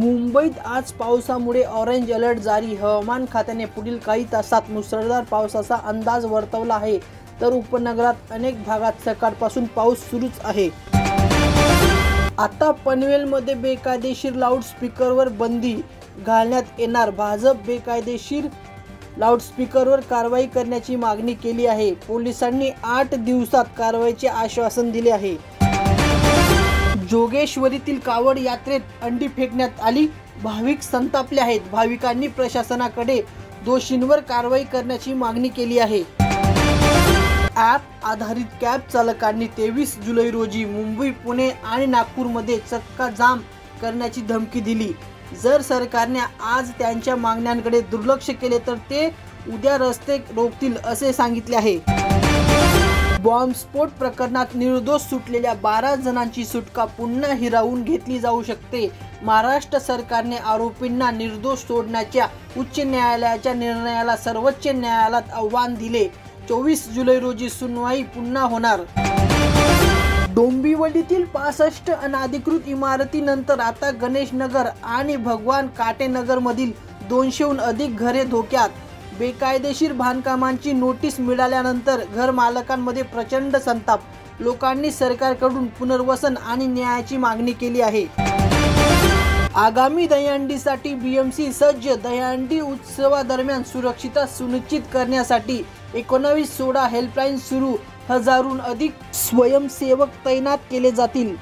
मुंबईत आज पावसामुळे ऑरेंज अलर्ट जारी। हवामान खात्याने पुढील काही तासात मुसळधार पावसाचा अंदाज वर्तवला आहे, तर उपनगरात अनेक भागात सकाळपासून पाऊस सुरूच आहे। आता पनवेलमध्ये बेकायदेशीर लाऊडस्पीकरवर बंदी घालण्यात येणार। भाजप बेकायदेशीर लाऊडस्पीकरवर कारवाई करण्याची मागणी केली आहे। पोलिसांनी 8 दिवसात कारवाईचे आश्वासन दिले आहे। जोगेश्वरीतील कावड यात्रेत अंडी फेकण्यात आली, भाविक संतापले आहेत। भाविकांनी प्रशासनाकडे दोषींवर कारवाई करण्याची मागणी केली आहे। ॲप आधारित कॅब चालकांनी 23 जुलै रोजी मुंबई, पुणे आणि नागपूरमध्ये चक्का जाम करण्याची धमकी दिली। जर सरकारने आज त्यांच्या मागण्यांकडे दुर्लक्ष केले तर ते उद्या रस्ते रोखतील असे सांगितले आहे। बॉम्बस्फोट प्रकरणात निर्दोष सुटलेल्या 12 जणांची सुटका पुन्हा हिरावून घेतली जाऊ शकते। महाराष्ट्र सरकारने आरोपींना निर्दोष सोडण्याच्या उच्च न्यायालयाच्या निर्णयाला सर्वोच्च न्यायालयात आव्हान दिले। 24 जुलै रोजी सुनवाई पुन्हा होणार। डोंबिवलीतील 65 अनधिकृत इमारतीनंतर आता गणेशनगर आणि भगवान काटेनगर मधील 200हून अधिक घरे धोक्यात। बेकायदेशीर बांधकामांची नोटीस मिळाल्यानंतर घर मालकांमध्ये प्रचंड संताप। लोकांनी सरकारकडून पुनर्वसन आणि न्यायाची मागणी केली आहे। आगामी दहीहंडीसाठी बीएमसी सज्ज। दहीहंडी उत्सवादरम्यान सुरक्षितता सुनिश्चित करण्यासाठी 1916 हेल्पलाईन सुरू। 1000हून अधिक स्वयंसेवक तैनात केले जातील।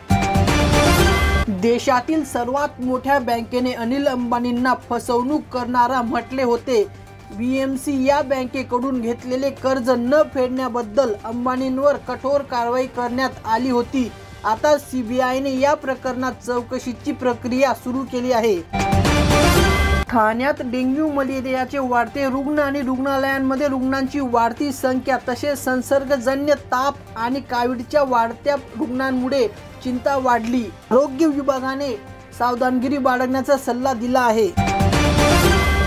देशातील सर्वात मोठ्या बँकेने अनिल अंबानींना फसवणूक करणारा म्हटले होते। बीएमसी या बँकेकडून घेतलेले कर्ज न फेडण्याबद्दल अंबानींवर कठोर कारवाई करण्यात आली होती। आता सीबीआयने या प्रकरणात चौकशीची प्रक्रिया सुरू केली आहे। ठाण्यात डेंग्यू मलेरियाचे वाढते रुग्ण आणि रुग्णालयांमध्ये रुग्णांची वाढती संख्या तसेच संसर्गजन्य ताप आणि कोविडच्या वाढत्या रुग्णांमुळे चिंता वाढली। आरोग्य विभागाने सावधानगिरी बाळगण्याचा सल्ला दिला आहे।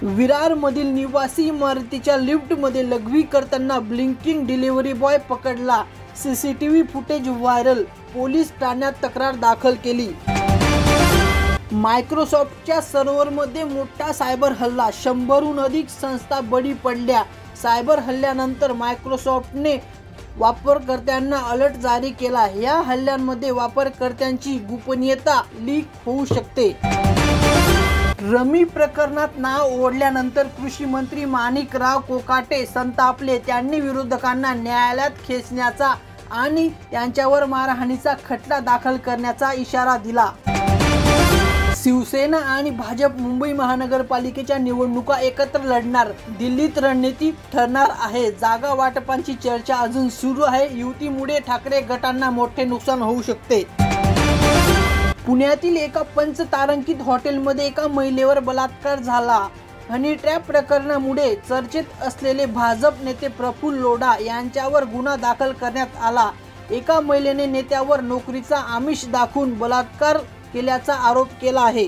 विरार मधील निवासी इमारतीच्या लिफ्टमध्ये लघवी करताना ब्लिंकिंग डिलिव्हरी बॉय पकडला। CCTV footage viral. पोलीस ठाण्यात तक्रार दाखल केली। मायक्रोसॉफ्टच्या सर्व्हरमध्ये मोठा सायबर हल्ला। 100हून अधिक संस्था बळी पडल्या। सायबर हल्ल्यानंतर मायक्रोसॉफ्टने वापरकर्त्यांना अलर्ट जारी केला। या हल्ल्यांमध्ये वापरकर्त्यांची गोपनीयता लीक होऊ शकते। रमी प्रकरणात नाव ओढल्यानंतर कृषी मंत्री माणिकराव कोकाटे संतापले। त्यांनी विरोधकांना न्यायालयात खेचण्याचा आणि त्यांच्यावर मारहाणीचा खटला दाखल करण्याचा इशारा दिला। शिवसेना आणि भाजप मुंबई महानगरपालिकेच्या निवडणुका एकत्र लढणार। दिल्लीत रणनीती ठरणार आहे। जागा वाटपांची चर्चा अजून सुरू आहे। युतीमुळे ठाकरे गटांना मोठे नुकसान होऊ शकते। पुण्यातील एका पंचतारांकित हॉटेलमध्ये एका महिलेवर बलात्कार झाला। हनी ट्रॅप प्रकरणामुळे चर्चेत असलेले भाजप नेते प्रफुल्ल लोढा यांच्यावर गुन्हा दाखल करण्यात आला। एका महिलेने नेत्यावर नोकरीचा आमिष दाखवून बलात्कार केल्याचा आरोप केला आहे।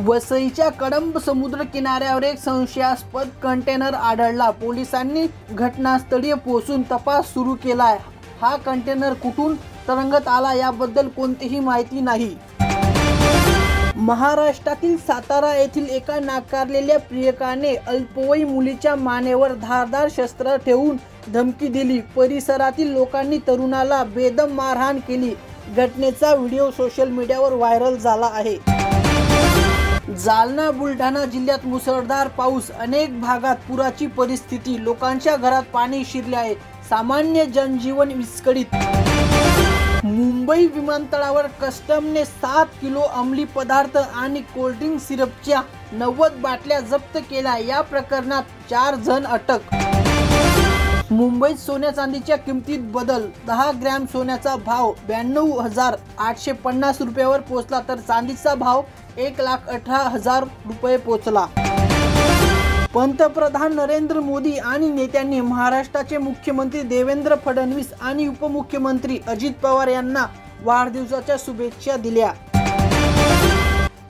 वसईच्या कळंब समुद्र किनाऱ्यावर एक संशयास्पद कंटेनर आढळला। पोलिसांनी घटनास्थळी पोहोचून तपास सुरू केला। हा कंटेनर कुठून तरंगत आला याबद्दल कोणतीही माहिती नाही। महाराष्ट्रातील सातारा येथील एका नाकारलेल्या प्रियकाने अल्पवयीन मुलीच्या मानेवर धारदार शस्त्र ठेवून धमकी दिली। परिसरातील लोकांनी तरुणाला बेदम मारहाण केली। घटनेचा व्हिडिओ सोशल मीडियावर व्हायरल झाला आहे। जालना बुलढाणा जिल्ह्यात मुसळधार पाऊस। अनेक भागात पुराची परिस्थिती। लोकांच्या घरात पाणी शिरले आहे। सामान्य जनजीवन विस्कळीत। मुंबई विमानतळावर कस्टमने 7 किलो अंमली पदार्थ आणि कोल्ड्रिंक सिरपच्या 90 बाटल्या जप्त केल्या। या प्रकरणात 4 जण अटक। मुंबईत सोन्या चांदीच्या किमतीत बदल। 10 ग्रॅम सोन्याचा भाव 92,850 रुपयावर पोहोचला, तर चांदीचा भाव 1,18,000 रुपये पोहोचला। पंतप्रधान नरेंद्र मोदी आणि नेत्यांनी महाराष्ट्राचे मुख्यमंत्री देवेंद्र फडणवीस आणि उपमुख्यमंत्री अजित पवार यांना वाढदिवसाच्या शुभेच्छा दिल्या।